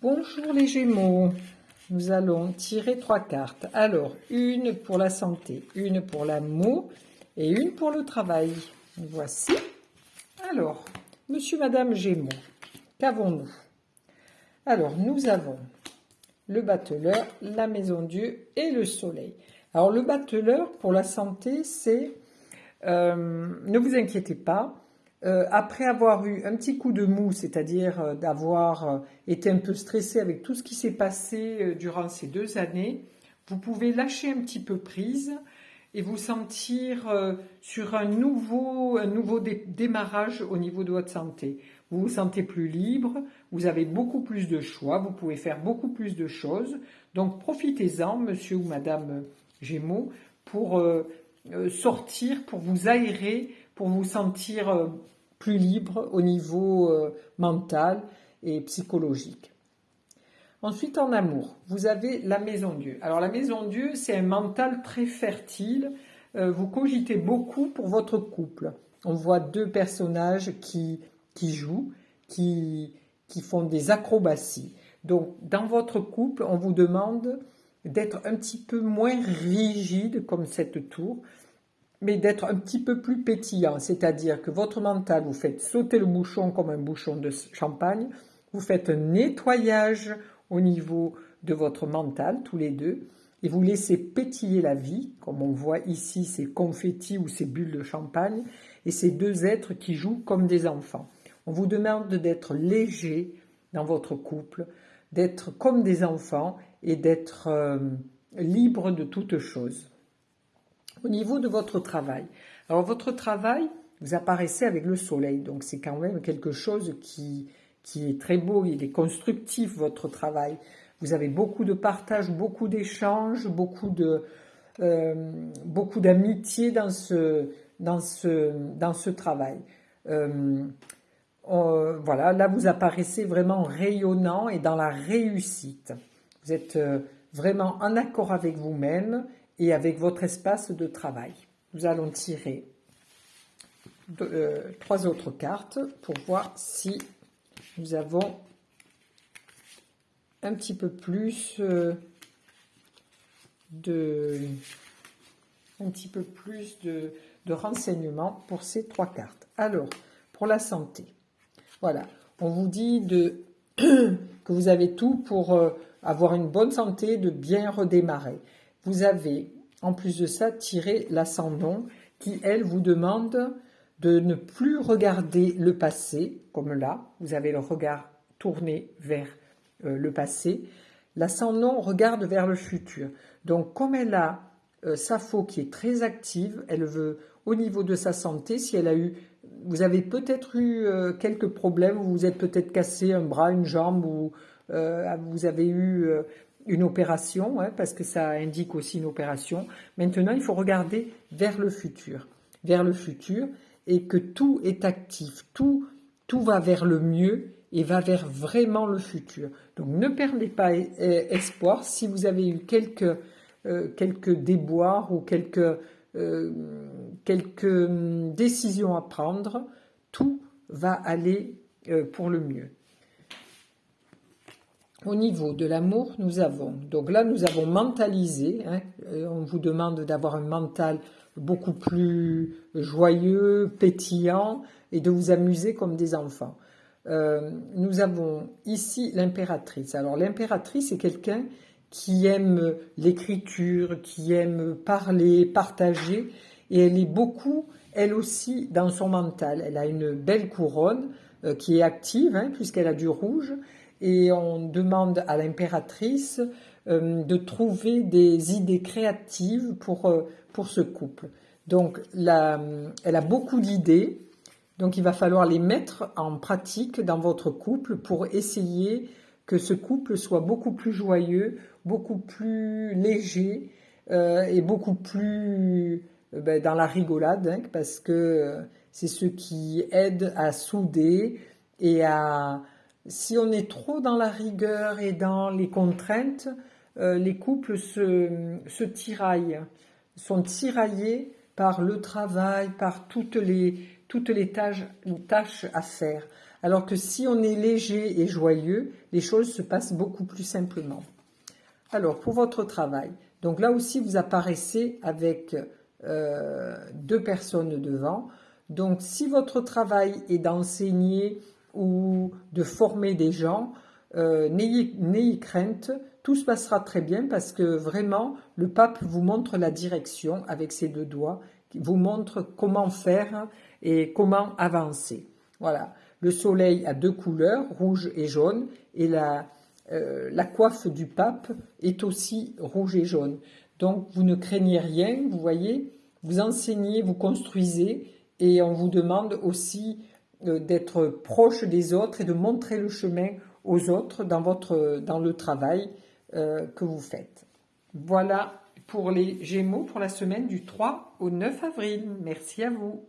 Bonjour les Gémeaux, nous allons tirer 3 cartes. Alors, une pour la santé, une pour l'amour et une pour le travail. Voici. Alors, monsieur, madame Gémeaux, qu'avons-nous? Alors, nous avons le battleur, la maison Dieu et le soleil. Alors, le battleur, pour la santé, c'est... ne vous inquiétez pas. Après avoir eu un petit coup de mou, c'est-à-dire d'avoir été un peu stressé avec tout ce qui s'est passé durant ces 2 années, vous pouvez lâcher un petit peu prise et vous sentir sur un nouveau démarrage au niveau de votre santé. Vous vous sentez plus libre, vous avez beaucoup plus de choix, vous pouvez faire beaucoup plus de choses. Donc profitez-en, monsieur ou madame Gémeaux, pour sortir, pour vous aérer, pour vous sentir plus libre au niveau mental et psychologique. Ensuite, en amour, vous avez la maison Dieu. Alors, la maison Dieu, c'est un mental très fertile. Vous cogitez beaucoup pour votre couple. On voit 2 personnages qui jouent, qui font des acrobaties. Donc, dans votre couple, on vous demande d'être un petit peu moins rigide comme cette tour, mais d'être un petit peu plus pétillant, c'est-à-dire que votre mental, vous faites sauter le bouchon comme un bouchon de champagne, vous faites un nettoyage au niveau de votre mental, tous les deux, et vous laissez pétiller la vie, comme on voit ici ces confettis ou ces bulles de champagne, et ces 2 êtres qui jouent comme des enfants. On vous demande d'être léger dans votre couple, d'être comme des enfants et d'être libre de toutes choses. Au niveau de votre travail, alors votre travail, vous apparaissez avec le soleil, donc c'est quand même quelque chose qui est très beau, il est constructif votre travail. Vous avez beaucoup de partage, beaucoup d'échanges, beaucoup d'amitié dans ce travail. Voilà, là vous apparaissez vraiment rayonnant et dans la réussite. Vous êtes vraiment en accord avec vous-même et avec votre espace de travail. Nous allons tirer 3 autres cartes pour voir si nous avons un petit peu plus de renseignements pour ces 3 cartes. Alors, pour la santé, voilà, on vous dit que vous avez tout pour avoir une bonne santé, de bien redémarrer. Vous avez, en plus de ça, tiré l'ascendant qui, elle, vous demande de ne plus regarder le passé, comme là, vous avez le regard tourné vers le passé. L'ascendant regarde vers le futur. Donc, comme elle a Sappho qui est très active, elle veut, au niveau de sa santé, si elle a eu... Vous avez peut-être eu quelques problèmes, vous vous êtes peut-être cassé un bras, une jambe, ou vous avez eu une opération, hein, parce que ça indique aussi une opération. Maintenant, il faut regarder vers le futur, et que tout est actif, tout va vers le mieux et va vers vraiment le futur. Donc, ne perdez pas espoir. Si vous avez eu quelques déboires ou quelques décisions à prendre, tout va aller pour le mieux. Au niveau de l'amour, nous avons mentalisé, hein, on vous demande d'avoir un mental beaucoup plus joyeux, pétillant et de vous amuser comme des enfants. Nous avons ici l'impératrice. Alors l'impératrice est quelqu'un qui aime l'écriture, qui aime parler, partager, et elle est beaucoup, elle aussi, dans son mental. Elle a une belle couronne qui est active, hein, puisqu'elle a du rouge, et on demande à l'impératrice de trouver des idées créatives pour ce couple. Donc, elle a beaucoup d'idées, donc il va falloir les mettre en pratique dans votre couple pour essayer que ce couple soit beaucoup plus joyeux, beaucoup plus léger et beaucoup plus dans la rigolade, hein, parce que c'est ce qui aide à souder et à... Si on est trop dans la rigueur et dans les contraintes, les couples se tiraillent, sont tiraillés par le travail, par toutes les tâches à faire. Alors que si on est léger et joyeux, les choses se passent beaucoup plus simplement. Alors, pour votre travail, donc là aussi, vous apparaissez avec 2 personnes devant. Donc, si votre travail est d'enseigner ou de former des gens, n'ayez crainte, tout se passera très bien parce que vraiment, le pape vous montre la direction avec ses 2 doigts, vous montre comment faire et comment avancer. Voilà, le soleil a 2 couleurs, rouge et jaune, et la coiffe du pape est aussi rouge et jaune. Donc, vous ne craignez rien, vous voyez, vous enseignez, vous construisez, et on vous demande aussi d'être proche des autres et de montrer le chemin aux autres dans le travail que vous faites. Voilà pour les Gémeaux pour la semaine du 3 au 9 avril. Merci à vous.